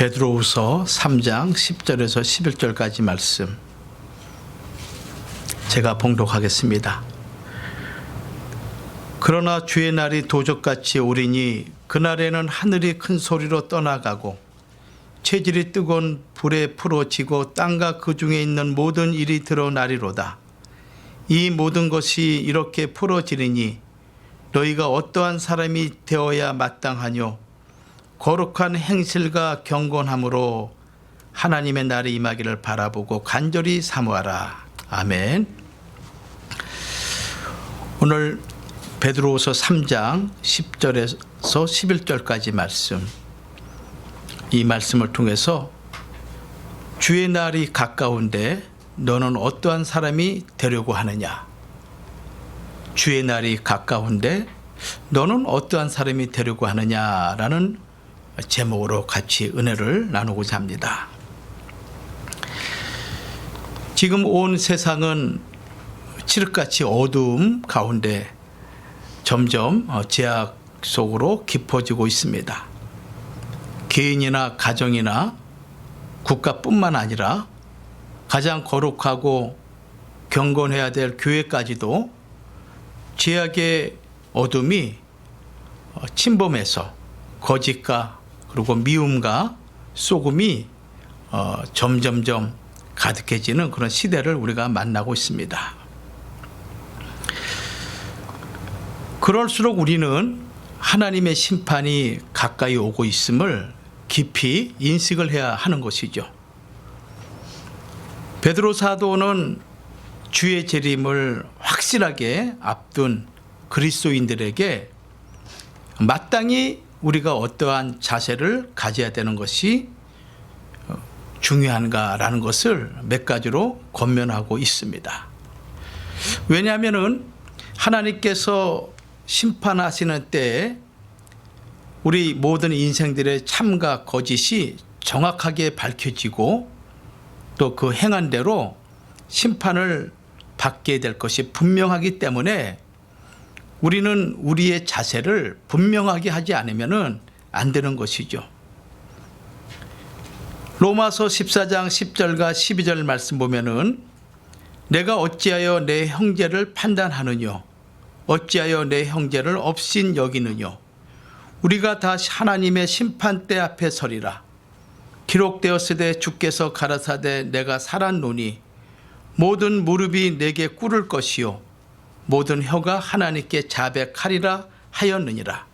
베드로후서 3장 10절에서 11절까지 말씀 제가 봉독하겠습니다. 그러나 주의 날이 도적같이 오리니 그날에는 하늘이 큰 소리로 떠나가고 체질이 뜨거운 불에 풀어지고 땅과 그 중에 있는 모든 일이 드러나리로다. 이 모든 것이 이렇게 풀어지리니 너희가 어떠한 사람이 되어야 마땅하뇨. 거룩한 행실과 경건함으로 하나님의 날이 임하기를 바라보고 간절히 사모하라. 아멘. 오늘 베드로후서 3장 10절에서 11절까지 말씀, 이 말씀을 통해서 주의 날이 가까운데 너는 어떠한 사람이 되려고 하느냐. 주의 날이 가까운데 너는 어떠한 사람이 되려고 하느냐라는 제목으로 같이 은혜를 나누고자 합니다. 지금 온 세상은 칠흑같이 어두움 가운데 점점 제약 속으로 깊어지고 있습니다. 개인이나 가정이나 국가뿐만 아니라 가장 거룩하고 경건해야 될 교회까지도 죄악의 어둠이 침범해서 거짓과 그리고 미움과 속음이 점점점 가득해지는 그런 시대를 우리가 만나고 있습니다. 그럴수록 우리는 하나님의 심판이 가까이 오고 있음을 깊이 인식을 해야 하는 것이죠. 베드로 사도는 주의 재림을 확실하게 앞둔 그리스도인들에게 마땅히 우리가 어떠한 자세를 가져야 되는 것이 중요한가라는 것을 몇 가지로 권면하고 있습니다. 왜냐하면 하나님께서 심판하시는 때에 우리 모든 인생들의 참과 거짓이 정확하게 밝혀지고 또 그 행한 대로 심판을 받게 될 것이 분명하기 때문에 우리는 우리의 자세를 분명하게 하지 않으면 안 되는 것이죠. 로마서 14장 10절과 12절 말씀 보면은 내가 어찌하여 내 형제를 판단하느뇨. 어찌하여 내 형제를 업신 여기느뇨. 우리가 다 하나님의 심판대 앞에 서리라. 기록되었으되 주께서 가라사대 내가 살았노니 모든 무릎이 내게 꿇을 것이요 모든 혀가 하나님께 자백하리라 하였느니라.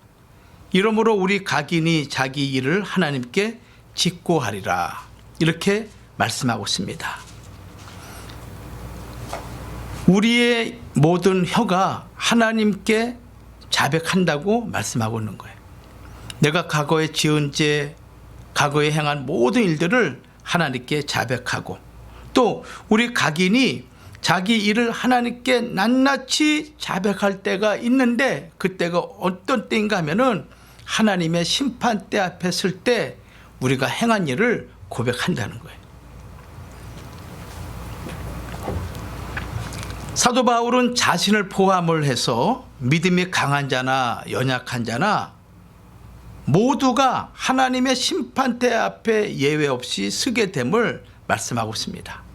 이러므로 우리 각인이 자기 일을 하나님께 직고하리라. 이렇게 말씀하고 있습니다. 우리의 모든 혀가 하나님께 자백한다고 말씀하고 있는 거예요. 내가 과거에 지은 죄, 과거에 행한 모든 일들을 하나님께 자백하고 또 우리 각인이 자기 일을 하나님께 낱낱이 자백할 때가 있는데 그때가 어떤 때인가 하면은 하나님의 심판대 앞에 설 때 우리가 행한 일을 고백한다는 거예요. 사도 바울은 자신을 포함을 해서 믿음이 강한 자나 연약한 자나 모두가 하나님의 심판대 앞에 예외 없이 서게 됨을 말씀하고 있습니다.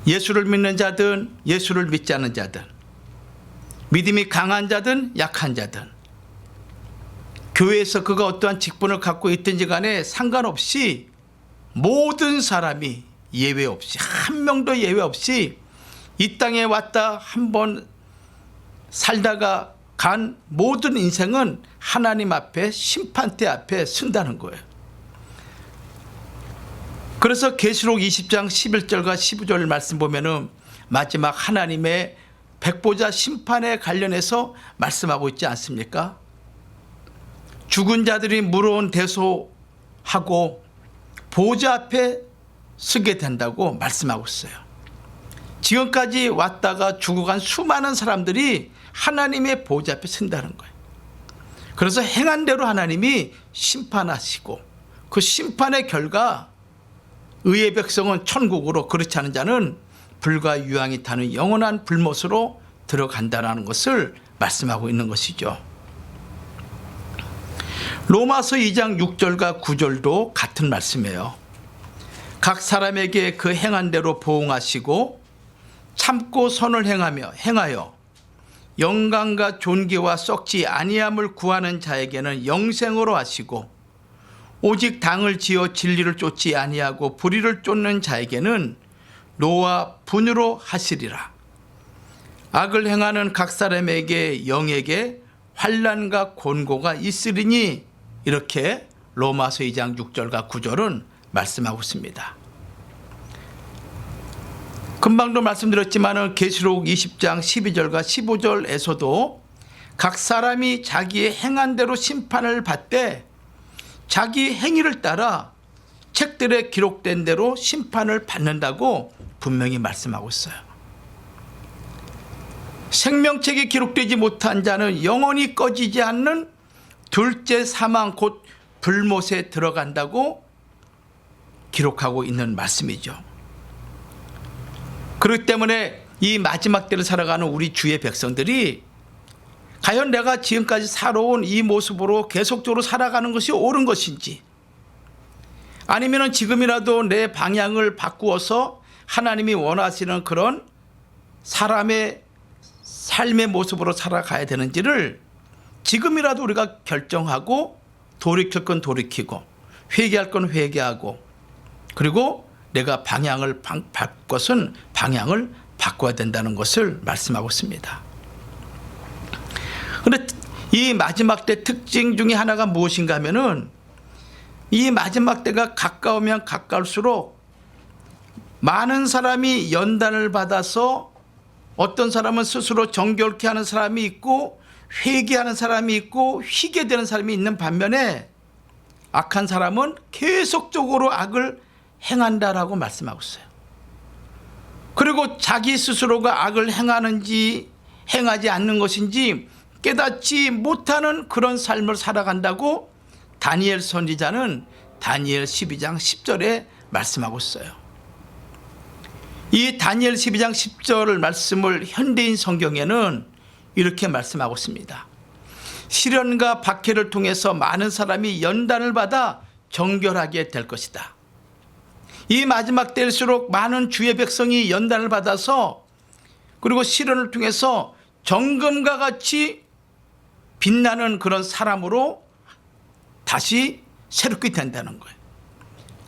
예수를 믿는 자든 예수를 믿지 않는 자든 믿음이 강한 자든 약한 자든 교회에서 그가 어떠한 직분을 갖고 있든지 간에 상관없이 모든 사람이 예외 없이 한 명도 예외 없이 이 땅에 왔다 한번 살다가 간 모든 인생은 하나님 앞에 심판대 앞에 선다는 거예요. 그래서 계시록 20장 11절과 15절 말씀 보면은 마지막 하나님의 백보자 심판에 관련해서 말씀하고 있지 않습니까? 죽은 자들이 물어온 대소하고 보좌 앞에 서게 된다고 말씀하고 있어요. 지금까지 왔다가 죽어간 수많은 사람들이 하나님의 보좌 앞에 선다는 거예요. 그래서 행한 대로 하나님이 심판하시고 그 심판의 결과 의의 백성은 천국으로 그렇지 않은 자는 불과 유황이 타는 영원한 불못으로 들어간다는 것을 말씀하고 있는 것이죠. 로마서 2장 6절과 9절도 같은 말씀이에요. 각 사람에게 그 행한 대로 보응하시고 참고 선을 행하여 영광과 존귀와 썩지 아니함을 구하는 자에게는 영생으로 하시고 오직 당을 지어 진리를 쫓지 아니하고 불의를 쫓는 자에게는 노와 분으로 하시리라. 악을 행하는 각 사람에게 영에게 환난과 곤고가 있으리니, 이렇게 로마서 2장 6절과 9절은 말씀하고 있습니다. 금방도 말씀드렸지만 계시록 20장 12절과 15절에서도 각 사람이 자기의 행한 대로 심판을 받되 자기 행위를 따라 책들에 기록된 대로 심판을 받는다고 분명히 말씀하고 있어요. 생명책에 기록되지 못한 자는 영원히 꺼지지 않는 둘째 사망 곧 불못에 들어간다고 기록하고 있는 말씀이죠. 그렇기 때문에 이 마지막 때를 살아가는 우리 주의 백성들이 과연 내가 지금까지 살아온 이 모습으로 계속적으로 살아가는 것이 옳은 것인지, 아니면 지금이라도 내 방향을 바꾸어서 하나님이 원하시는 그런 사람의 삶의 모습으로 살아가야 되는지를 지금이라도 우리가 결정하고, 돌이킬 건 돌이키고 회개할 건 회개하고, 그리고 내가 방향을 바꿔서는 방향을 바꿔야 된다는 것을 말씀하고 있습니다. 그런데 이 마지막 때 특징 중에 하나가 무엇인가 하면은, 이 마지막 때가 가까우면 가까울수록 많은 사람이 연단을 받아서, 어떤 사람은 스스로 정결케 하는 사람이 있고 회개하는 사람이 있고 희게 되는 사람이 있는 반면에, 악한 사람은 계속적으로 악을 행한다라고 말씀하고 있어요. 그리고 자기 스스로가 악을 행하는지 행하지 않는 것인지 깨닫지 못하는 그런 삶을 살아간다고 다니엘 선지자는 다니엘 12장 10절에 말씀하고 있어요. 이 다니엘 12장 10절 말씀을 현대인 성경에는 이렇게 말씀하고 있습니다. 시련과 박해를 통해서 많은 사람이 연단을 받아 정결하게 될 것이다. 이 마지막 때일수록 많은 주의 백성이 연단을 받아서, 그리고 시련을 통해서 정금과 같이 빛나는 그런 사람으로 다시 새롭게 된다는 거예요.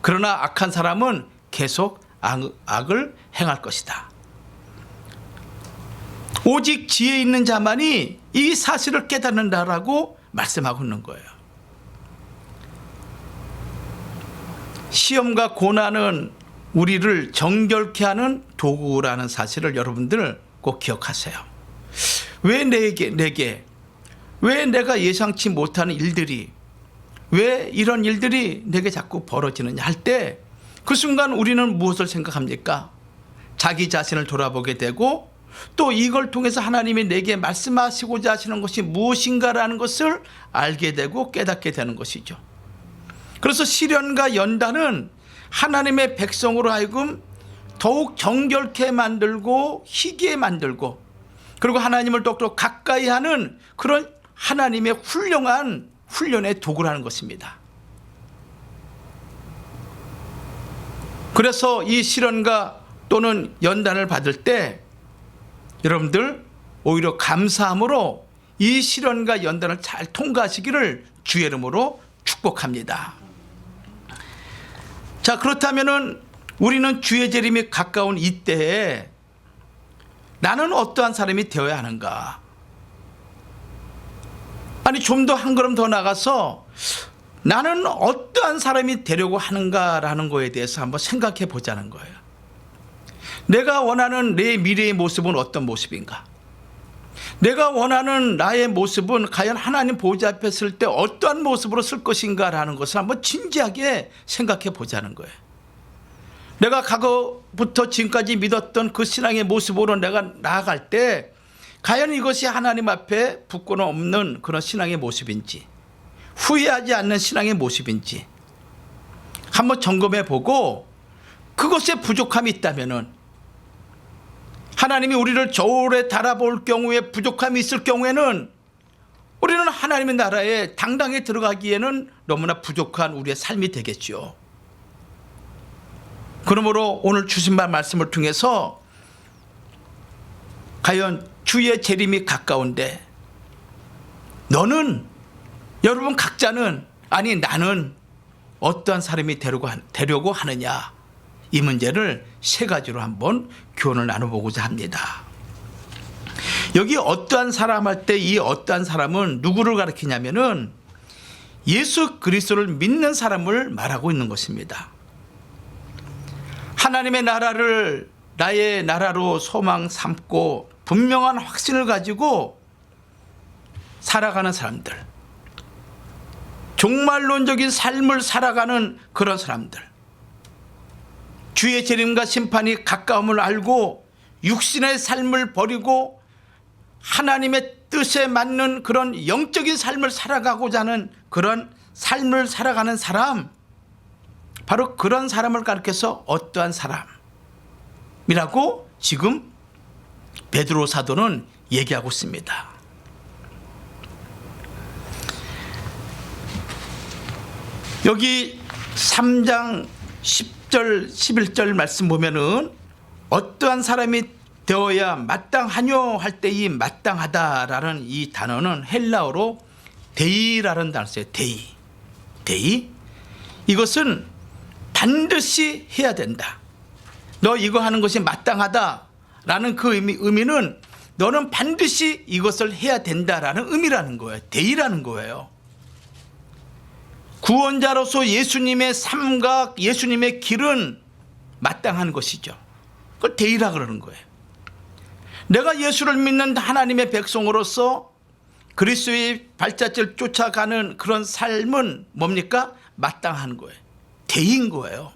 그러나 악한 사람은 계속 악을 행할 것이다. 오직 지혜 있는 자만이 이 사실을 깨닫는다라고 말씀하고 있는 거예요. 시험과 고난은 우리를 정결케 하는 도구라는 사실을 여러분들 꼭 기억하세요. 왜 왜 내가 예상치 못하는 일들이, 왜 이런 일들이 내게 자꾸 벌어지느냐 할 때, 그 순간 우리는 무엇을 생각합니까? 자기 자신을 돌아보게 되고, 또 이걸 통해서 하나님이 내게 말씀하시고자 하시는 것이 무엇인가라는 것을 알게 되고 깨닫게 되는 것이죠. 그래서 시련과 연단은 하나님의 백성으로 하여금 더욱 정결케 만들고 희게 만들고, 그리고 하나님을 더욱더 가까이 하는 그런 하나님의 훌륭한 훈련의 도구라는 것입니다. 그래서 이 시련과 또는 연단을 받을 때 여러분들 오히려 감사함으로 이 시련과 연단을 잘 통과하시기를 주의 이름으로 축복합니다. 자, 그렇다면은 우리는 주의 재림이 가까운 이때에 나는 어떠한 사람이 되어야 하는가? 아니, 좀 더 한 걸음 더 나가서 나는 어떠한 사람이 되려고 하는가라는 거에 대해서 한번 생각해 보자는 거예요. 내가 원하는 내 미래의 모습은 어떤 모습인가? 내가 원하는 나의 모습은 과연 하나님 보좌 앞에 설 때 어떠한 모습으로 쓸 것인가라는 것을 한번 진지하게 생각해 보자는 거예요. 내가 과거부터 지금까지 믿었던 그 신앙의 모습으로 내가 나아갈 때 과연 이것이 하나님 앞에 부끄러움 없는 그런 신앙의 모습인지, 후회하지 않는 신앙의 모습인지 한번 점검해 보고, 그것에 부족함이 있다면은, 하나님이 우리를 저울에 달아볼 경우에 부족함이 있을 경우에는 우리는 하나님의 나라에 당당히 들어가기에는 너무나 부족한 우리의 삶이 되겠죠. 그러므로 오늘 주신 말씀을 통해서 과연 주의 재림이 가까운데 너는, 여러분 각자는, 아니 나는 어떠한 사람이 되려고 하느냐, 이 문제를 세 가지로 한번 교훈을 나눠보고자 합니다. 여기 어떠한 사람 할 때 이 어떠한 사람은 누구를 가리키냐면은 예수 그리스도를 믿는 사람을 말하고 있는 것입니다. 하나님의 나라를 나의 나라로 소망 삼고 분명한 확신을 가지고 살아가는 사람들, 종말론적인 삶을 살아가는 그런 사람들, 주의 재림과 심판이 가까움을 알고 육신의 삶을 버리고 하나님의 뜻에 맞는 그런 영적인 삶을 살아가고자 하는 그런 삶을 살아가는 사람, 바로 그런 사람을 가리켜서 어떠한 사람이라고 지금 베드로 사도는 얘기하고 있습니다. 여기 3장 10절 11절 말씀 보면은 어떠한 사람이 되어야 마땅하뇨 할 때 이 마땅하다라는 이 단어는 헬라어로 데이라는 단어를 써요. 데이. 이것은 반드시 해야 된다. 너 이거 하는 것이 마땅하다라는 그 의미는 너는 반드시 이것을 해야 된다라는 의미라는 거예요. 데이라는 거예요. 구원자로서 예수님의 삶과 예수님의 길은 마땅한 것이죠. 그걸 데이라 그러는 거예요. 내가 예수를 믿는 하나님의 백성으로서 그리스도의 발자취를 쫓아가는 그런 삶은 뭡니까? 마땅한 거예요. 대인 거예요.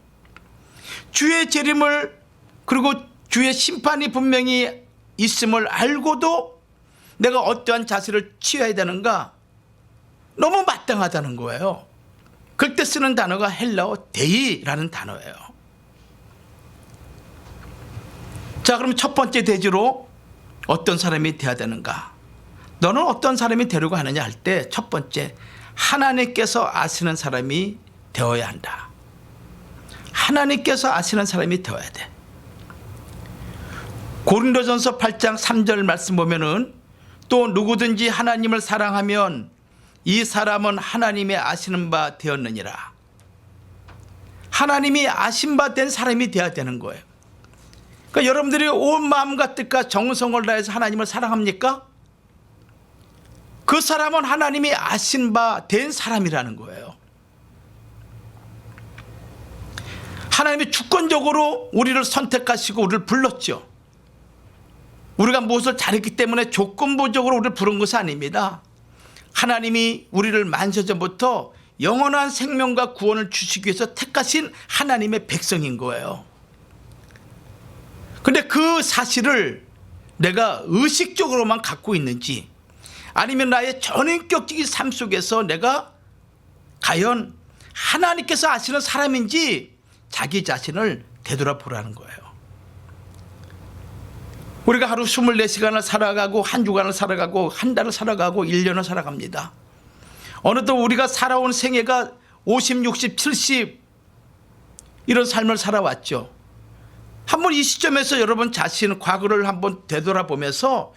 주의 재림을, 그리고 주의 심판이 분명히 있음을 알고도 내가 어떠한 자세를 취해야 되는가? 너무 마땅하다는 거예요. 그때 쓰는 단어가 헬라어 데이라는 단어예요. 자, 그럼 첫 번째 대지로 어떤 사람이 되어야 되는가? 너는 어떤 사람이 되려고 하느냐 할 때 첫 번째, 하나님께서 아시는 사람이 되어야 한다. 하나님께서 아시는 사람이 되어야 돼. 고린도전서 8장 3절 말씀 보면은 또 누구든지 하나님을 사랑하면 이 사람은 하나님의 아시는 바 되었느니라. 하나님이 아신 바 된 사람이 되어야 되는 거예요. 그러니까 여러분들이 온 마음과 뜻과 정성을 다해서 하나님을 사랑합니까? 그 사람은 하나님이 아신 바 된 사람이라는 거예요. 하나님이 주권적으로 우리를 선택하시고 우리를 불렀죠. 우리가 무엇을 잘했기 때문에 조건부적으로 우리를 부른 것이 아닙니다. 하나님이 우리를 만세전부터 영원한 생명과 구원을 주시기 위해서 택하신 하나님의 백성인 거예요. 그런데 그 사실을 내가 의식적으로만 갖고 있는지, 아니면 나의 전인격적인 삶 속에서 내가 과연 하나님께서 아시는 사람인지 자기 자신을 되돌아보라는 거예요. 우리가 하루 24시간을 살아가고 한 주간을 살아가고 한 달을 살아가고 1년을 살아갑니다. 어느덧 우리가 살아온 생애가 50, 60, 70 이런 삶을 살아왔죠. 한번 이 시점에서 여러분 자신 과거를 한번 되돌아보면서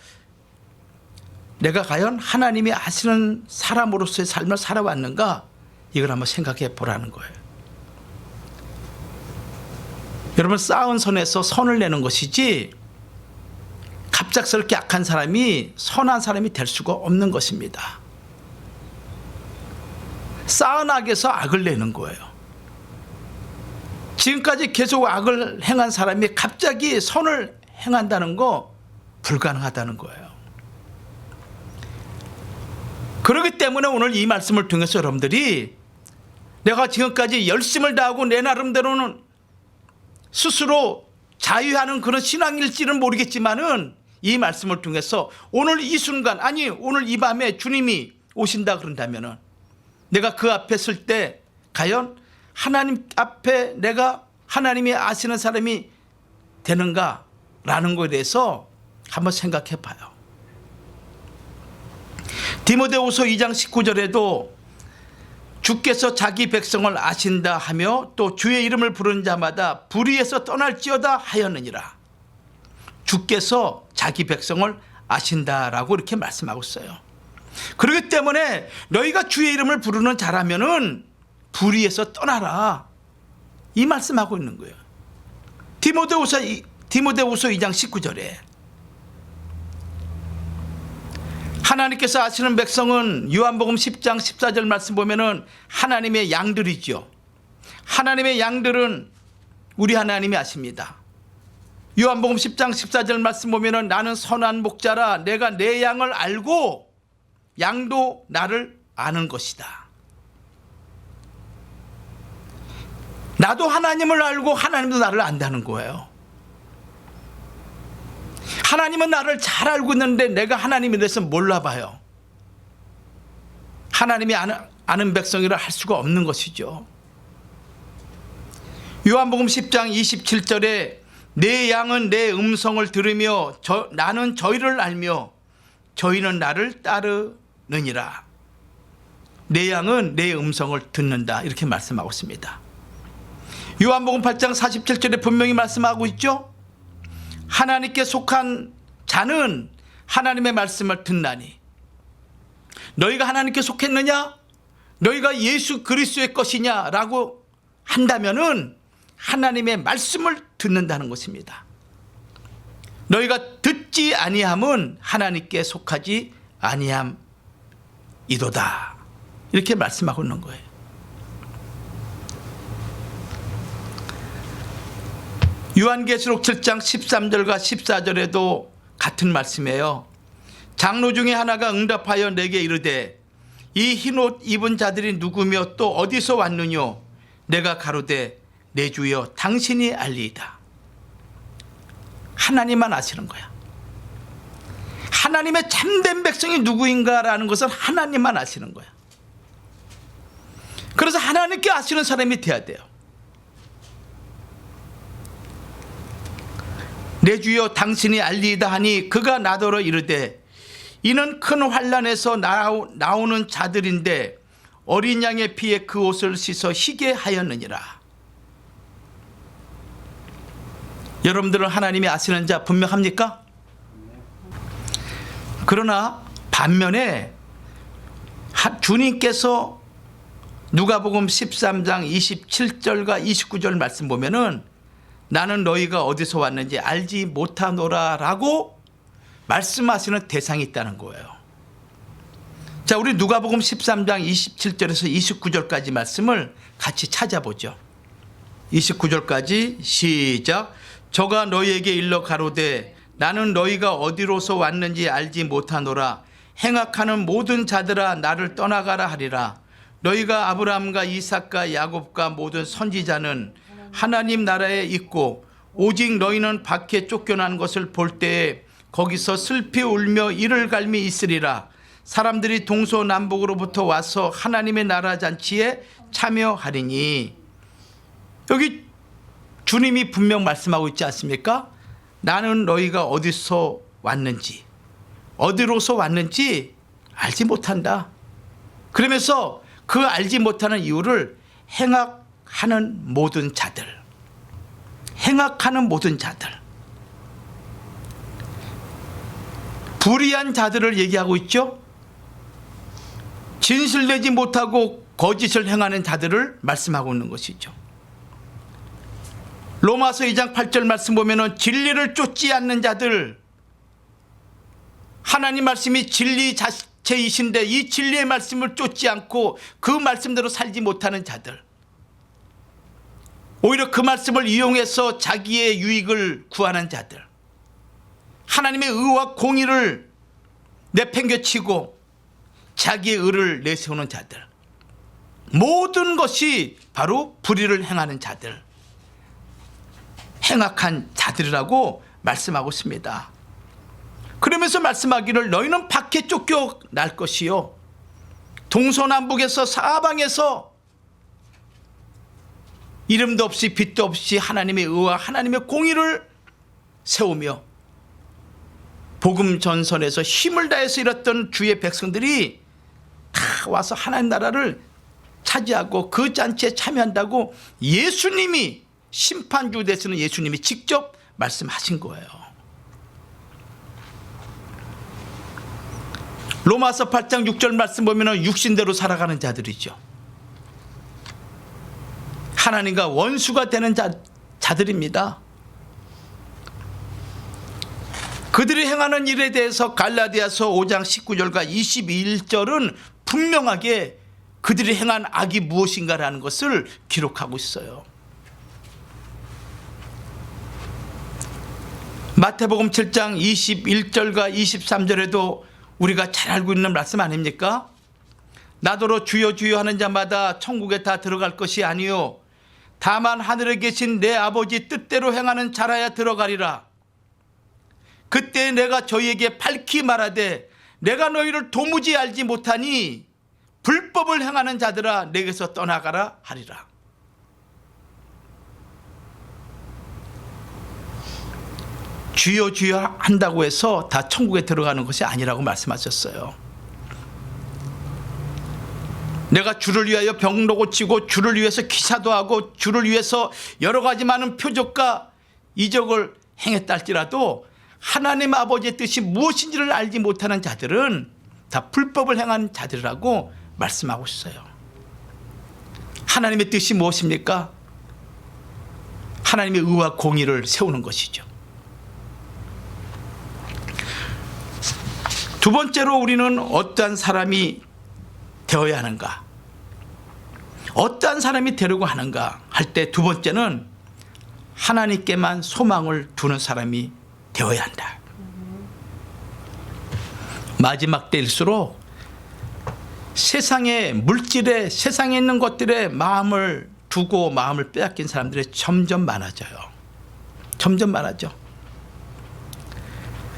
내가 과연 하나님이 아시는 사람으로서의 삶을 살아왔는가, 이걸 한번 생각해 보라는 거예요. 여러분, 쌓은 선에서 선을 내는 것이지 갑작스럽게 악한 사람이 선한 사람이 될 수가 없는 것입니다. 쌓은 악에서 악을 내는 거예요. 지금까지 계속 악을 행한 사람이 갑자기 선을 행한다는 거 불가능하다는 거예요. 그렇기 때문에 오늘 이 말씀을 통해서 여러분들이 내가 지금까지 열심을 다하고 내 나름대로는 스스로 자유하는 그런 신앙일지는 모르겠지만은 이 말씀을 통해서 오늘 이 순간, 아니 오늘 이 밤에 주님이 오신다 그런다면은 내가 그 앞에 설 때 과연 하나님 앞에 내가 하나님이 아시는 사람이 되는가라는 것에 대해서 한번 생각해 봐요. 디모데후서 2장 19절에도 주께서 자기 백성을 아신다 하며 또 주의 이름을 부르는 자마다 불의에서 떠날지어다 하였느니라. 주께서 자기 백성을 아신다라고 이렇게 말씀하고 있어요. 그렇기 때문에 너희가 주의 이름을 부르는 자라면은 불의에서 떠나라, 이 말씀하고 있는 거예요. 디모데후서 2장 19절에 하나님께서 아시는 백성은 요한복음 10장 14절 말씀 보면은 하나님의 양들이죠. 하나님의 양들은 우리 하나님이 아십니다. 요한복음 10장 14절 말씀 보면은 나는 선한 목자라 내가 내 양을 알고 양도 나를 아는 것이다. 나도 하나님을 알고 하나님도 나를 안다는 거예요. 하나님은 나를 잘 알고 있는데 내가 하나님에 대해서 몰라봐요. 하나님이 아는 백성이라 할 수가 없는 것이죠. 요한복음 10장 27절에 내 양은 내 음성을 들으며 나는 저희를 알며 저희는 나를 따르느니라. 내 양은 내 음성을 듣는다, 이렇게 말씀하고 있습니다. 요한복음 8장 47절에 분명히 말씀하고 있죠. 하나님께 속한 자는 하나님의 말씀을 듣나니. 너희가 하나님께 속했느냐? 너희가 예수 그리스도의 것이냐? 라고 한다면은 하나님의 말씀을 듣는다는 것입니다. 너희가 듣지 아니함은 하나님께 속하지 아니함이도다, 이렇게 말씀하고 있는 거예요. 요한계시록 7장 13절과 14절에도 같은 말씀이에요. 장로 중에 하나가 응답하여 내게 이르되 이 흰옷 입은 자들이 누구며 또 어디서 왔느뇨? 내가 가로되 내 주여 당신이 알리이다. 하나님만 아시는 거야. 하나님의 참된 백성이 누구인가라는 것을 하나님만 아시는 거야. 그래서 하나님께 아시는 사람이 돼야 돼요. 내 주여 당신이 알리이다 하니 그가 나더러 이르되 이는 큰 환난에서 나오는 자들인데 어린 양의 피에 그 옷을 씻어 희게 하였느니라. 여러분들은 하나님이 아시는 자 분명합니까? 그러나 반면에 주님께서 누가복음 13장 27절과 29절 말씀 보면은 나는 너희가 어디서 왔는지 알지 못하노라 라고 말씀하시는 대상이 있다는 거예요. 자, 우리 누가복음 13장 27절에서 29절까지 말씀을 같이 찾아보죠. 29절까지 시작. 저가 너희에게 일러 가로되 나는 너희가 어디로서 왔는지 알지 못하노라. 행악하는 모든 자들아 나를 떠나가라 하리라. 너희가 아브라함과 이삭과 야곱과 모든 선지자는 하나님 나라에 있고 오직 너희는 밖에 쫓겨난 것을 볼 때에 거기서 슬피 울며 이를 갈미 있으리라. 사람들이 동서남북으로부터 와서 하나님의 나라 잔치에 참여하리니. 여기 주님이 분명 말씀하고 있지 않습니까? 나는 너희가 어디서 왔는지 어디로서 왔는지 알지 못한다. 그러면서 그 알지 못하는 이유를 행악하는 모든 자들, 행악하는 모든 자들, 불의한 자들을 얘기하고 있죠. 진실되지 못하고 거짓을 행하는 자들을 말씀하고 있는 것이죠. 로마서 2장 8절 말씀 보면은 진리를 쫓지 않는 자들, 하나님 말씀이 진리 자체이신데 이 진리의 말씀을 쫓지 않고 그 말씀대로 살지 못하는 자들, 오히려 그 말씀을 이용해서 자기의 유익을 구하는 자들, 하나님의 의와 공의를 내팽개치고 자기의 의를 내세우는 자들, 모든 것이 바로 불의를 행하는 자들, 행악한 자들이라고 말씀하고 있습니다. 그러면서 말씀하기를 너희는 밖에 쫓겨날 것이요 동서남북에서 사방에서 이름도 없이 빛도 없이 하나님의 의와 하나님의 공의를 세우며 복음 전선에서 힘을 다해서 일했던 주의 백성들이 다 와서 하나님 나라를 차지하고 그 잔치에 참여한다고 예수님이, 심판주 되시는 예수님이 직접 말씀하신 거예요. 로마서 8장 6절 말씀 보면 육신대로 살아가는 자들이죠. 하나님과 원수가 되는 자들입니다. 그들이 행하는 일에 대해서 갈라디아서 5장 19절과 21절은 분명하게 그들이 행한 악이 무엇인가라는 것을 기록하고 있어요. 마태복음 7장 21절과 23절에도 우리가 잘 알고 있는 말씀 아닙니까? 나더러 주여 주여 하는 자마다 천국에 다 들어갈 것이 아니요 다만 하늘에 계신 내 아버지 뜻대로 행하는 자라야 들어가리라. 그때 내가 저희에게 밝히 말하되 내가 너희를 도무지 알지 못하니 불법을 행하는 자들아 내게서 떠나가라 하리라. 주여 주여 한다고 해서 다 천국에 들어가는 것이 아니라고 말씀하셨어요. 내가 주를 위하여 병도 고치고 주를 위해서 기사도 하고 주를 위해서 여러 가지 많은 표적과 이적을 행했다 할지라도 하나님 아버지의 뜻이 무엇인지를 알지 못하는 자들은 다 불법을 행한 자들이라고 말씀하고 있어요. 하나님의 뜻이 무엇입니까? 하나님의 의와 공의를 세우는 것이죠. 두 번째로 우리는 어떠한 사람이 되어야 하는가, 어떠한 사람이 되려고 하는가 할 때 두 번째는 하나님께만 소망을 두는 사람이 되어야 한다. 마지막 때일수록 세상의 물질에, 세상에 있는 것들에 마음을 두고 마음을 빼앗긴 사람들이 점점 많아져요. 점점 많아져.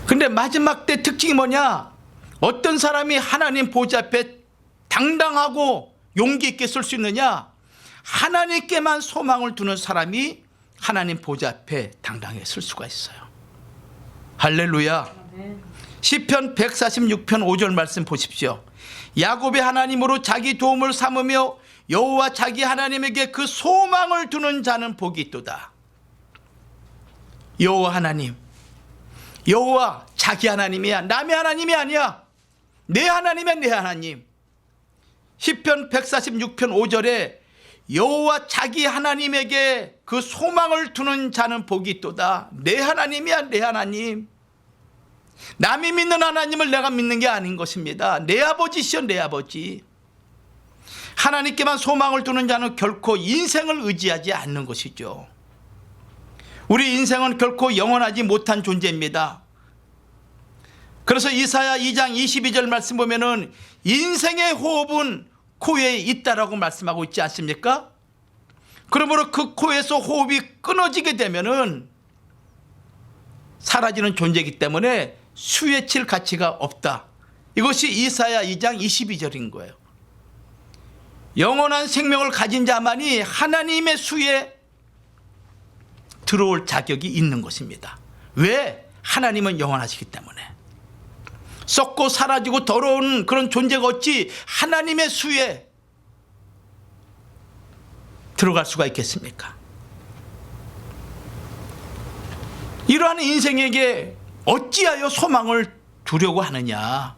근데 마지막 때 특징이 뭐냐? 어떤 사람이 하나님 보좌 앞에 당당하고 용기 있게 설 수 있느냐? 하나님께만 소망을 두는 사람이 하나님 보좌 앞에 당당하게 설 수가 있어요. 할렐루야. 시편 146편 5절 말씀 보십시오. 야곱의 하나님으로 자기 도움을 삼으며 여호와 자기 하나님에게 그 소망을 두는 자는 복이 있도다. 여호와 하나님, 여호와 자기 하나님이야. 남의 하나님이 아니야. 내 하나님이야. 내 하나님. 시편 146편 5절에 여호와 자기 하나님에게 그 소망을 두는 자는 복이 있도다. 내 하나님이야. 내 하나님. 남이 믿는 하나님을 내가 믿는 게 아닌 것입니다. 내 아버지시여 내 아버지. 하나님께만 소망을 두는 자는 결코 인생을 의지하지 않는 것이죠. 우리 인생은 결코 영원하지 못한 존재입니다. 그래서 이사야 2장 22절 말씀 보면은 인생의 호흡은 코에 있다라고 말씀하고 있지 않습니까? 그러므로 그 코에서 호흡이 끊어지게 되면은 사라지는 존재이기 때문에 수에 칠 가치가 없다. 이것이 이사야 2장 22절인 거예요. 영원한 생명을 가진 자만이 하나님의 수에 들어올 자격이 있는 것입니다. 왜? 하나님은 영원하시기 때문에. 썩고 사라지고 더러운 그런 존재가 어찌 하나님의 수에 들어갈 수가 있겠습니까? 이러한 인생에게 어찌하여 소망을 두려고 하느냐,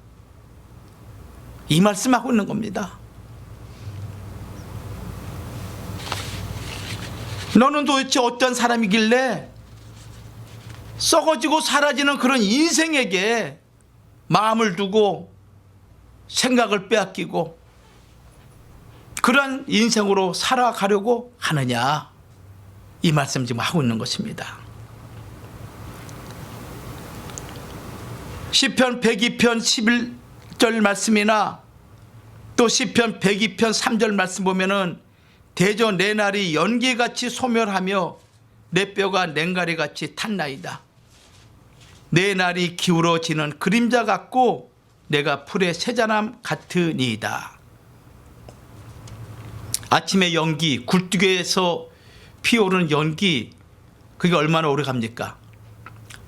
이 말씀하고 있는 겁니다. 너는 도대체 어떤 사람이길래 썩어지고 사라지는 그런 인생에게 마음을 두고 생각을 빼앗기고 그런 인생으로 살아가려고 하느냐, 이 말씀 지금 하고 있는 것입니다. 시편 102편 11절 말씀이나 또 시편 102편 3절 말씀 보면은 대저 내 날이 연기같이 소멸하며 내 뼈가 냉가리같이 탔나이다. 내 날이 기울어지는 그림자 같고 내가 풀의 새자남 같으니이다. 아침의 연기, 굴뚝에서 피어오르는 연기, 그게 얼마나 오래 갑니까?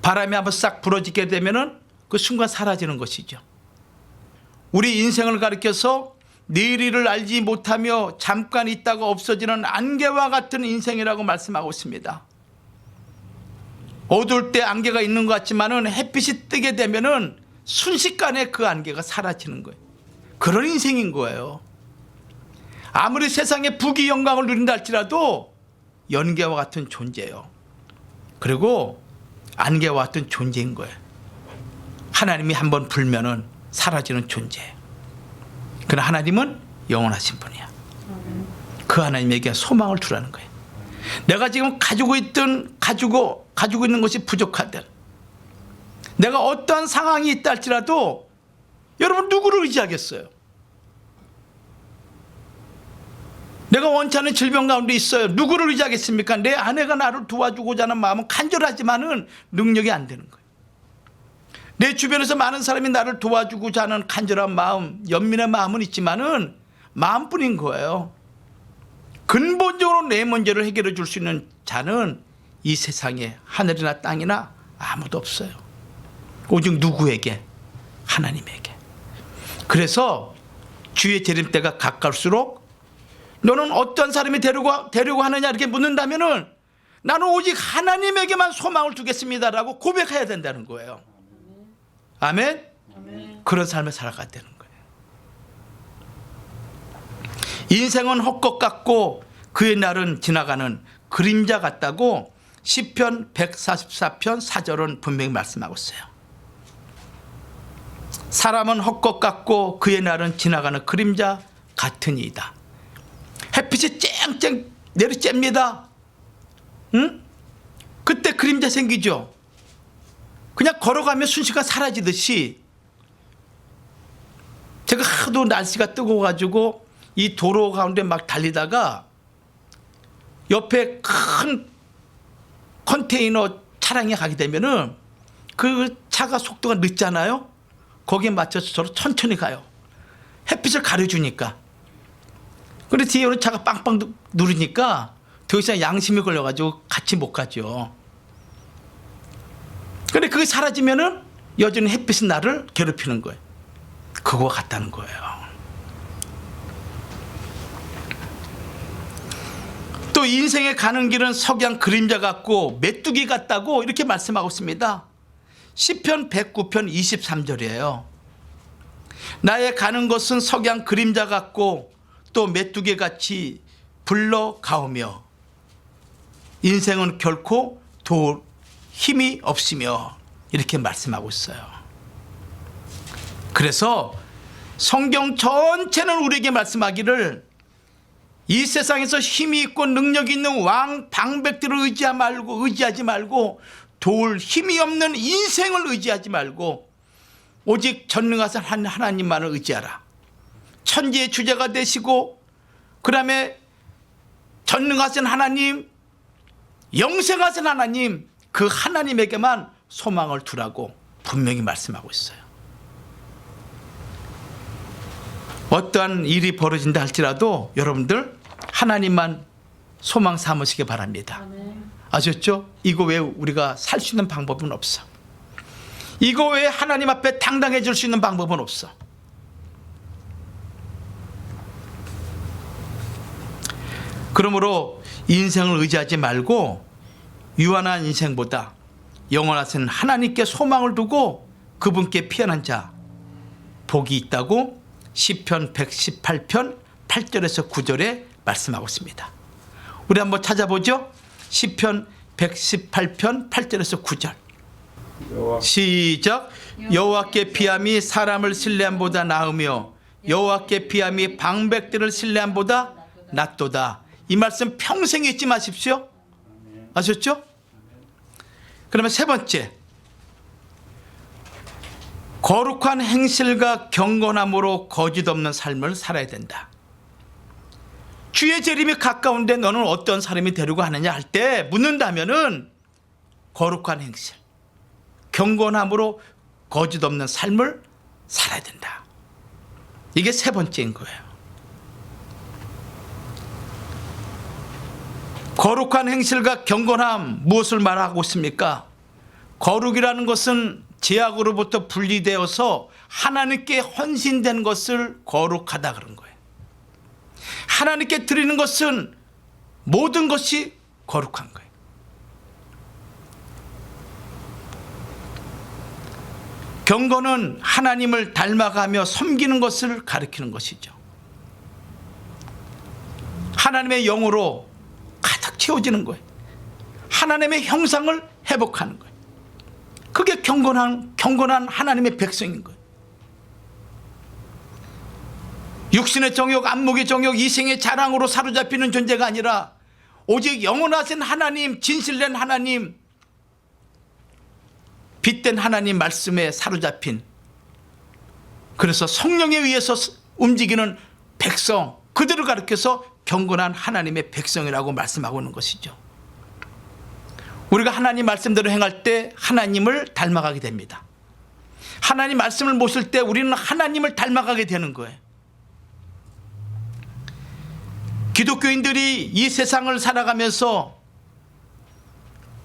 바람이 한번 싹 불어지게 되면은 그 순간 사라지는 것이죠. 우리 인생을 가리켜서 내일을 알지 못하며 잠깐 있다가 없어지는 안개와 같은 인생이라고 말씀하고 있습니다. 어두울 때 안개가 있는 것 같지만은 햇빛이 뜨게 되면은 순식간에 그 안개가 사라지는 거예요. 그런 인생인 거예요. 아무리 세상에 부귀 영광을 누린다 할지라도 연기와 같은 존재예요. 그리고 안개와 같은 존재인 거예요. 하나님이 한번 불면은 사라지는 존재예요. 그러나 하나님은 영원하신 분이야. 그 하나님에게 소망을 두라는 거예요. 내가 지금 가지고 있는 것이 부족하든, 내가 어떠한 상황이 있다 할지라도 여러분 누구를 의지하겠어요? 내가 원치 않은 질병 가운데 있어요. 누구를 의지하겠습니까? 내 아내가 나를 도와주고자 하는 마음은 간절하지만은 능력이 안 되는 거예요. 내 주변에서 많은 사람이 나를 도와주고자 하는 간절한 마음, 연민의 마음은 있지만은 마음뿐인 거예요. 근본적으로 내 문제를 해결해 줄 수 있는 자는 이 세상에 하늘이나 땅이나 아무도 없어요. 오직 누구에게? 하나님에게. 그래서 주의 재림 때가 가까울수록 너는 어떤 사람이 되려고 하느냐 이렇게 묻는다면은 나는 오직 하나님에게만 소망을 두겠습니다라고 고백해야 된다는 거예요. 아멘? 아멘. 그런 삶을 살아가야 되는 거예요. 인생은 헛것 같고 그의 날은 지나가는 그림자 같다고 시편 144편 4절은 분명히 말씀하고 있어요. 사람은 헛것 같고 그의 날은 지나가는 그림자 같으니이다. 햇빛이 쨍쨍 내리쬐입니다. 응? 그때 그림자 생기죠. 그냥 걸어가면 순식간 사라지듯이 제가 하도 날씨가 뜨거워가지고 이 도로 가운데 막 달리다가 옆에 큰 컨테이너 차량이 가게 되면은 그 차가 속도가 늦잖아요. 거기에 맞춰서 저로 천천히 가요. 햇빛을 가려주니까. 근데 뒤에 오는 차가 빵빵 누르니까 더 이상 양심이 걸려가지고 같이 못 가죠. 근데 그게 사라지면은 여전히 햇빛은 나를 괴롭히는 거예요. 그거와 같다는 거예요. 또 인생에 가는 길은 석양 그림자 같고 메뚜기 같다고 이렇게 말씀하고 있습니다. 시편 109편 23절이에요. 나의 가는 것은 석양 그림자 같고 또 메뚜기 같이 불러가오며 인생은 결코 도울 힘이 없으며 이렇게 말씀하고 있어요. 그래서 성경 전체는 우리에게 말씀하기를 이 세상에서 힘이 있고 능력이 있는 왕 방백들을 의지하지 말고 도울 힘이 없는 인생을 의지하지 말고 오직 전능하신 하나님만을 의지하라. 천지의 주제가 되시고 그 다음에 전능하신 하나님, 영생하신 하나님, 그 하나님에게만 소망을 두라고 분명히 말씀하고 있어요. 어떠한 일이 벌어진다 할지라도 여러분들 하나님만 소망 삼으시기 바랍니다. 아셨죠? 이거 외에 우리가 살 수 있는 방법은 없어. 이거 외에 하나님 앞에 당당해질 수 있는 방법은 없어. 그러므로 인생을 의지하지 말고 유한한 인생보다 영원하신 하나님께 소망을 두고 그분께 피한한 자 복이 있다고 시편 118편 8절에서 9절에 말씀하고 있습니다. 우리 한번 찾아보죠. 시편 118편 8절에서 9절 시작. 여호와께 피함이 사람을 신뢰함보다 나으며 여호와께 피함이 방백들을 신뢰함보다 낫도다. 이 말씀 평생 잊지 마십시오. 아셨죠? 그러면 세 번째, 거룩한 행실과 경건함으로 거짓 없는 삶을 살아야 된다. 주의 재림이 가까운데 너는 어떤 사람이 되려고 하느냐 할 때 묻는다면은 거룩한 행실, 경건함으로 거짓 없는 삶을 살아야 된다. 이게 세 번째인 거예요. 거룩한 행실과 경건함 무엇을 말하고 있습니까? 거룩이라는 것은 죄악으로부터 분리되어서 하나님께 헌신된 것을 거룩하다 그런 거예요. 하나님께 드리는 것은 모든 것이 거룩한 거예요. 경건은 하나님을 닮아가며 섬기는 것을 가리키는 것이죠. 하나님의 영으로 가득 채워지는 거예요. 하나님의 형상을 회복하는 거예요. 그게 경건한 하나님의 백성인 거예요. 육신의 정욕, 안목의 정욕, 이생의 자랑으로 사로잡히는 존재가 아니라 오직 영원하신 하나님, 진실된 하나님, 빛된 하나님 말씀에 사로잡힌, 그래서 성령에 의해서 움직이는 백성, 그들을 가리켜서 경건한 하나님의 백성이라고 말씀하고 있는 것이죠. 우리가 하나님 말씀대로 행할 때 하나님을 닮아가게 됩니다. 하나님 말씀을 모실 때 우리는 하나님을 닮아가게 되는 거예요. 기독교인들이 이 세상을 살아가면서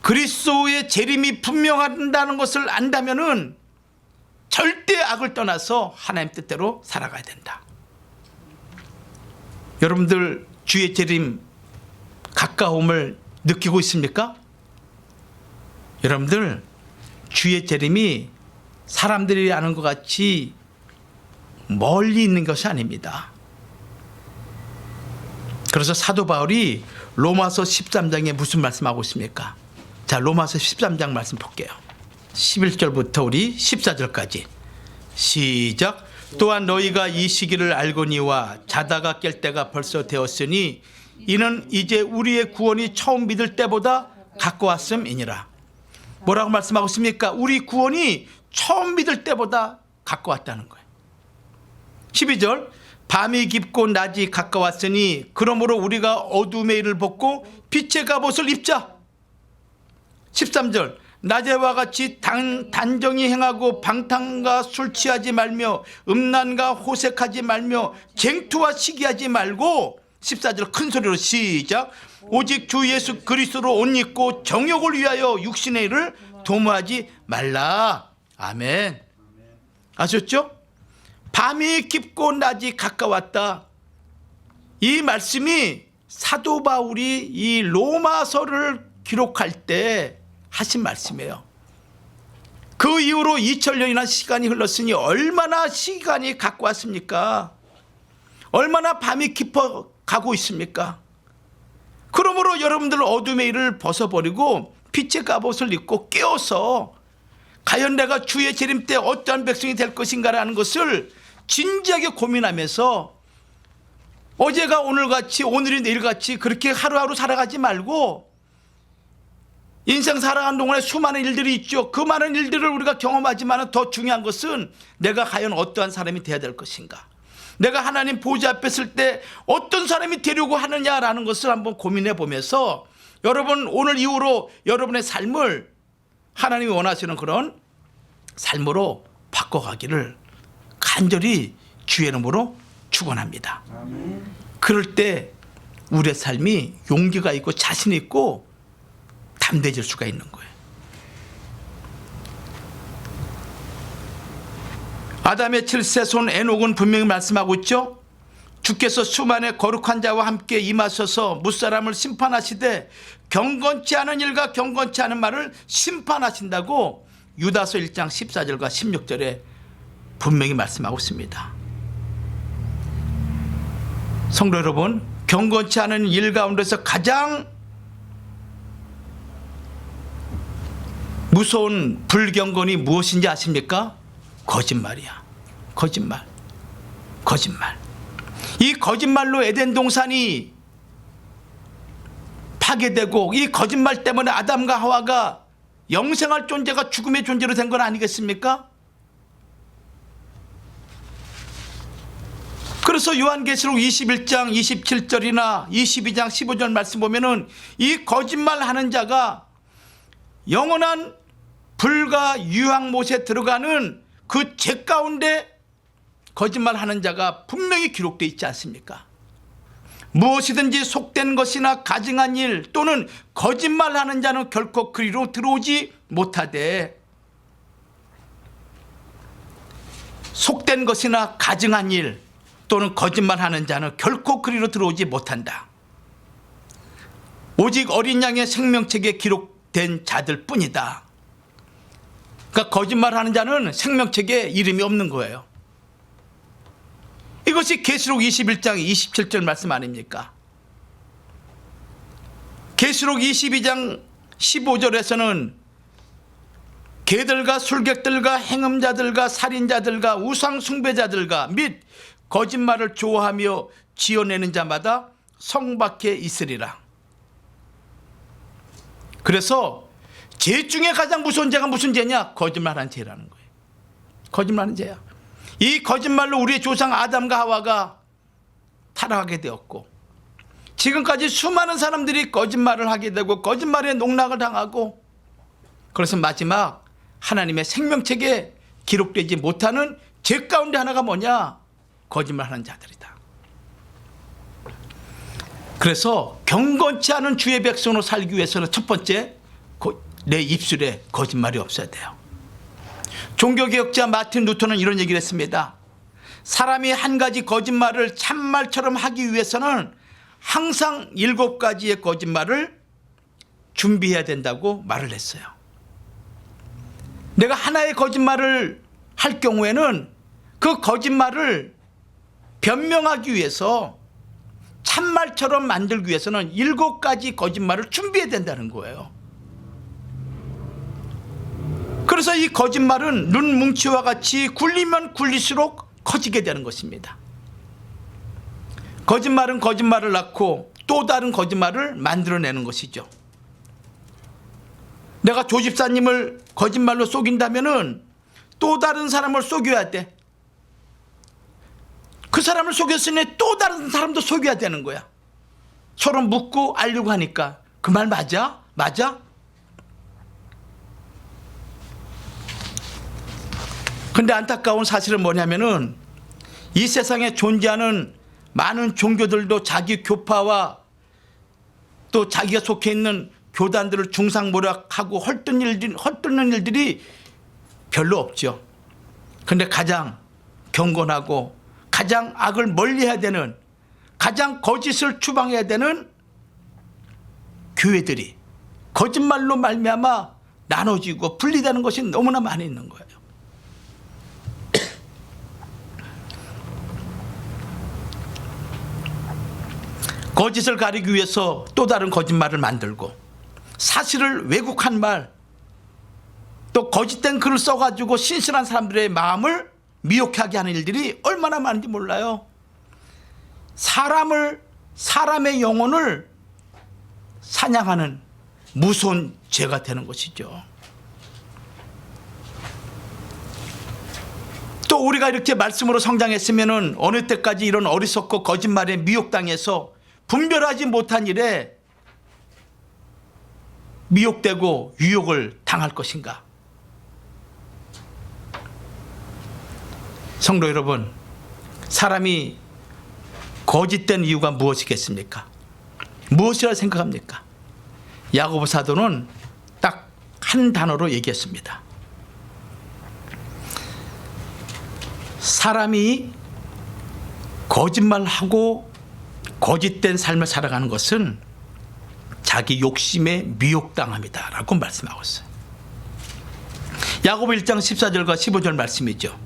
그리스도의 재림이 분명하다는 것을 안다면은 절대 악을 떠나서 하나님 뜻대로 살아가야 된다. 여러분들 주의 재림 가까움을 느끼고 있습니까? 여러분들 주의 재림이 사람들이 아는 것 같이 멀리 있는 것이 아닙니다. 그래서 사도 바울이 로마서 13장에 무슨 말씀하고 있습니까? 자, 로마서 13장 말씀 볼게요. 11절부터 우리 14절까지 시작. 또한 너희가 이 시기를 알거니와 자다가 깰 때가 벌써 되었으니 이는 이제 우리의 구원이 처음 믿을 때보다 가까웠음이니라. 뭐라고 말씀하고 있습니까? 우리 구원이 처음 믿을 때보다 가까웠다는 거예요. 12절. 밤이 깊고 낮이 가까웠으니 그러므로 우리가 어둠의 일을 벗고 빛의 갑옷을 입자. 13절. 낮에와 같이 단정히 행하고 방탕과 술 취하지 말며 음란과 호색하지 말며 쟁투와 시기하지 말고 14절 큰 소리로 시작. 오직 주 예수 그리스도로 옷 입고 정욕을 위하여 육신의 일을 도모하지 말라. 아멘. 아셨죠? 밤이 깊고 낮이 가까웠다. 이 말씀이 사도 바울이 이 로마서를 기록할 때 하신 말씀이에요. 그 이후로 2000년이나 시간이 흘렀으니 얼마나 시간이 가까웠습니까? 얼마나 밤이 깊어 가고 있습니까? 그러므로 여러분들 어둠의 일을 벗어버리고 빛의 갑옷을 입고 깨어서 과연 내가 주의 재림 때 어떠한 백성이 될 것인가라는 것을 진지하게 고민하면서 어제가 오늘같이 오늘이 내일같이 그렇게 하루하루 살아가지 말고 인생 살아가는 동안에 수많은 일들이 있죠. 그 많은 일들을 우리가 경험하지만 더 중요한 것은 내가 과연 어떠한 사람이 되어야 될 것인가, 내가 하나님 보좌 앞에 설 때 어떤 사람이 되려고 하느냐라는 것을 한번 고민해 보면서 여러분 오늘 이후로 여러분의 삶을 하나님이 원하시는 그런 삶으로 바꿔가기를 간절히 주의 이름으로 축원합니다. 그럴 때 우리의 삶이 용기가 있고 자신 있고 담대해질 수가 있는 거예요. 아담의 7세 손 에녹은 분명히 말씀하고 있죠. 주께서 수만의 거룩한 자와 함께 임하셔서 무사람을 심판하시되 경건치 않은 일과 경건치 않은 말을 심판하신다고 유다서 1장 14절과 16절에 분명히 말씀하고 있습니다. 성도 여러분, 경건치 않은 일 가운데서 가장 무서운 불경건이 무엇인지 아십니까? 거짓말이야. 거짓말. 이 거짓말로 에덴 동산이 파괴되고 이 거짓말 때문에 아담과 하와가 영생할 존재가 죽음의 존재로 된 건 아니겠습니까? 그래서 요한계시록 21장 27절이나 22장 15절 말씀 보면은 이 거짓말하는 자가 영원한 불과 유황못에 들어가는 그 죄 가운데 거짓말하는 자가 분명히 기록되어 있지 않습니까? 무엇이든지 속된 것이나 가증한 일 또는 거짓말하는 자는 결코 그리로 들어오지 못하되 속된 것이나 가증한 일 또는 거짓말하는 자는 결코 그리로 들어오지 못한다. 오직 어린 양의 생명책에 기록된 자들 뿐이다. 그러니까 거짓말하는 자는 생명책에 이름이 없는 거예요. 이것이 계시록 21장 27절 말씀 아닙니까? 계시록 22장 15절에서는 개들과 술객들과 행음자들과 살인자들과 우상 숭배자들과 및 거짓말을 좋아하며 지어내는 자마다 성 밖에 있으리라. 그래서 죄 중에 가장 무서운 죄가 무슨 죄냐? 거짓말하는 죄라는 거예요. 거짓말하는 죄야. 이 거짓말로 우리의 조상 아담과 하와가 타락하게 되었고, 지금까지 수많은 사람들이 거짓말을 하게 되고 거짓말에 농락을 당하고, 그래서 마지막 하나님의 생명책에 기록되지 못하는 죄 가운데 하나가 뭐냐? 거짓말하는 자들이다. 그래서 경건치 않은 주의 백성으로 살기 위해서는 첫 번째, 내 입술에 거짓말이 없어야 돼요. 종교개혁자 마틴 루터는 이런 얘기를 했습니다. 사람이 한 가지 거짓말을 참말처럼 하기 위해서는 항상 7가지의 거짓말을 준비해야 된다고 말을 했어요. 내가 하나의 거짓말을 할 경우에는 그 거짓말을 변명하기 위해서, 참말처럼 만들기 위해서는 7가지 거짓말을 준비해야 된다는 거예요. 그래서 이 거짓말은 눈 뭉치와 같이 굴리면 굴릴수록 커지게 되는 것입니다. 거짓말은 거짓말을 낳고 또 다른 거짓말을 만들어내는 것이죠. 내가 조집사님을 거짓말로 속인다면은 또 다른 사람을 속여야 돼. 그 사람을 속였으니 또 다른 사람도 속여야 되는 거야. 서로 묻고 알려고 하니까. 그 말 맞아? 맞아? 근데 안타까운 사실은 뭐냐면은 이 세상에 존재하는 많은 종교들도 자기 교파와 또 자기가 속해 있는 교단들을 중상모략하고 헐뜯는 일들이 별로 없죠. 근데 가장 경건하고 가장 악을 멀리해야 되는, 가장 거짓을 추방해야 되는 교회들이 거짓말로 말미암아 나눠지고 분리되는 것이 너무나 많이 있는 거예요. 거짓을 가리기 위해서 또 다른 거짓말을 만들고, 사실을 왜곡한 말, 또 거짓된 글을 써가지고 신실한 사람들의 마음을 미혹하게 하는 일들이 얼마나 많은지 몰라요. 사람의 영혼을 사냥하는 무서운 죄가 되는 것이죠. 또 우리가 이렇게 말씀으로 성장했으면 어느 때까지 이런 어리석고 거짓말에 미혹당해서 분별하지 못한 일에 미혹되고 유혹을 당할 것인가? 성도 여러분, 사람이 거짓된 이유가 무엇이겠습니까? 무엇이라 생각합니까? 야고보 사도는 딱 한 단어로 얘기했습니다. 사람이 거짓말하고 거짓된 삶을 살아가는 것은 자기 욕심에 미혹당합니다 라고 말씀하고 있어요. 야고보 1장 14절과 15절 말씀이죠.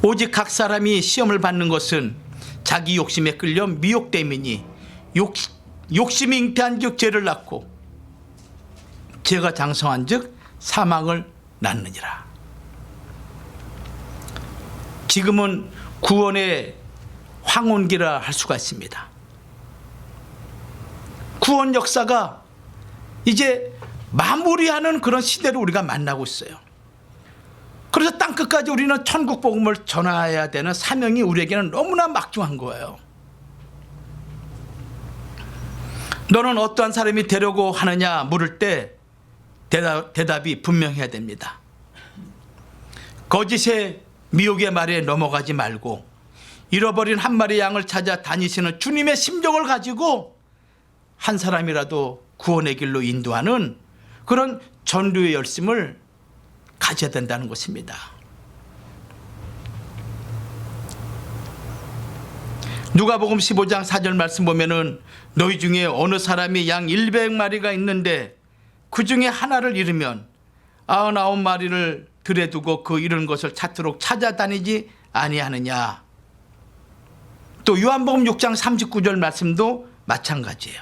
오직 각 사람이 시험을 받는 것은 자기 욕심에 끌려 미혹됨이니 욕심이 잉태한 즉 죄를 낳고 죄가 장성한 즉 사망을 낳느니라. 지금은 구원의 황혼기라 할 수가 있습니다. 구원 역사가 이제 마무리하는 그런 시대를 우리가 만나고 있어요. 그래서 땅끝까지 우리는 천국 복음을 전해야 되는 사명이 우리에게는 너무나 막중한 거예요. 너는 어떠한 사람이 되려고 하느냐 물을 때 대답이 분명해야 됩니다. 거짓의 미혹의 말에 넘어가지 말고 잃어버린 한 마리 양을 찾아 다니시는 주님의 심정을 가지고 한 사람이라도 구원의 길로 인도하는 그런 전도의 열심을 가져야 된다는 것입니다. 누가복음 15장 4절 말씀 보면은 너희 중에 어느 사람이 양 100마리가 있는데 그 중에 하나를 잃으면 99마리를 들에 두고 그 잃은 것을 찾도록 찾아다니지 아니하느냐. 또 요한복음 6장 39절 말씀도 마찬가지예요.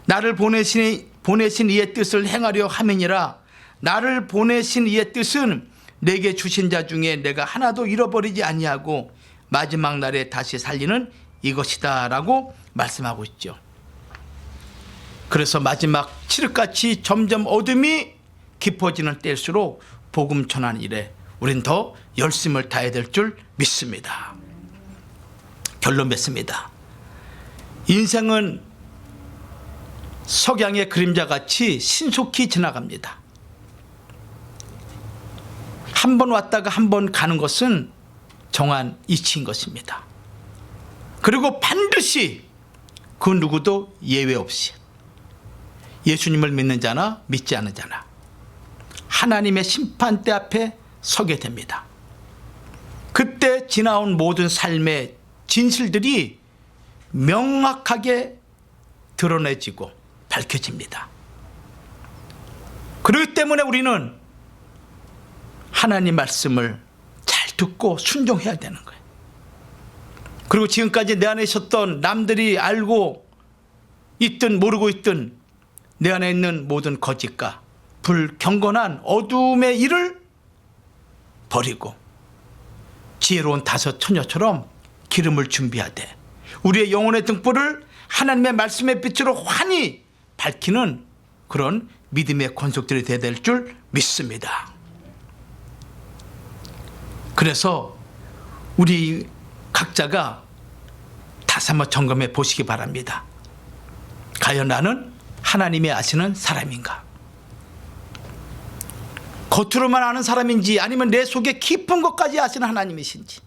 나를 보내신 이의 뜻을 행하려 함이니라. 나를 보내신 이의 뜻은 내게 주신 자 중에 내가 하나도 잃어버리지 아니하고 마지막 날에 다시 살리는 이것이다 라고 말씀하고 있죠. 그래서 마지막 칠흑같이 점점 어둠이 깊어지는 때일수록 복음 전하는 일에 우린 더 열심을 다해야 될 줄 믿습니다. 결론 맺습니다. 인생은 석양의 그림자같이 신속히 지나갑니다. 한 번 왔다가 한 번 가는 것은 정한 이치인 것입니다. 그리고 반드시 그 누구도 예외 없이 예수님을 믿는 자나 믿지 않는 자나 하나님의 심판대 앞에 서게 됩니다. 그때 지나온 모든 삶의 진실들이 명확하게 드러내지고 밝혀집니다. 그렇기 때문에 우리는 하나님 말씀을 잘 듣고 순종해야 되는 거예요. 그리고 지금까지 내 안에 있었던 남들이 알고 있든 모르고 있든 내 안에 있는 모든 거짓과 불경건한 어둠의 일을 버리고 지혜로운 다섯 처녀처럼 기름을 준비하되 우리의 영혼의 등불을 하나님의 말씀의 빛으로 환히 밝히는 그런 믿음의 권속들이 되어야 될 줄 믿습니다. 그래서 우리 각자가 다시 한번 점검해 보시기 바랍니다. 과연 나는 하나님이 아시는 사람인가? 겉으로만 아는 사람인지 아니면 내 속에 깊은 것까지 아시는 하나님이신지.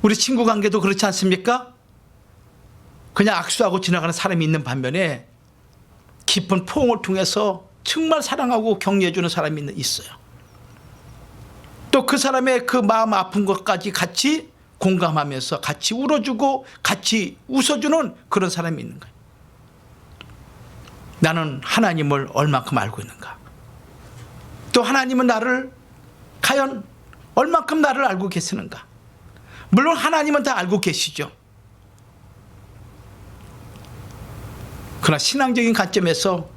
우리 친구 관계도 그렇지 않습니까? 그냥 악수하고 지나가는 사람이 있는 반면에 깊은 포옹을 통해서 정말 사랑하고 격려해 주는 사람이 있어요. 또 그 사람의 그 마음 아픈 것까지 같이 공감하면서 같이 울어주고 같이 웃어주는 그런 사람이 있는 거예요. 나는 하나님을 얼만큼 알고 있는가? 또 하나님은 나를 과연 얼만큼 나를 알고 계시는가? 물론 하나님은 다 알고 계시죠. 그러나 신앙적인 관점에서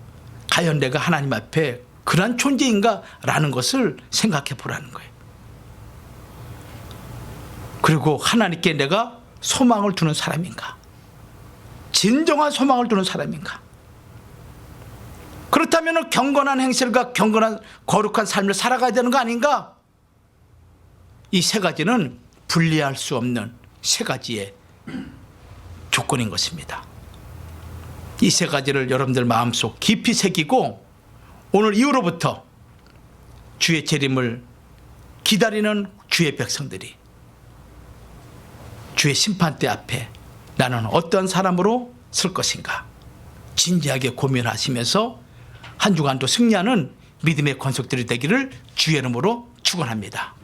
과연 내가 하나님 앞에 그런 존재인가? 라는 것을 생각해 보라는 거예요. 그리고 하나님께 내가 소망을 두는 사람인가? 진정한 소망을 두는 사람인가? 그렇다면 경건한 행실과 경건한 거룩한 삶을 살아가야 되는 거 아닌가? 이 세 가지는 분리할 수 없는 세 가지의 조건인 것입니다. 이 세 가지를 여러분들 마음속 깊이 새기고 오늘 이후로부터 주의 재림을 기다리는 주의 백성들이 주의 심판대 앞에 나는 어떤 사람으로 설 것인가 진지하게 고민하시면서 한 주간도 승리하는 믿음의 권속들이 되기를 주의 이름으로 축원합니다.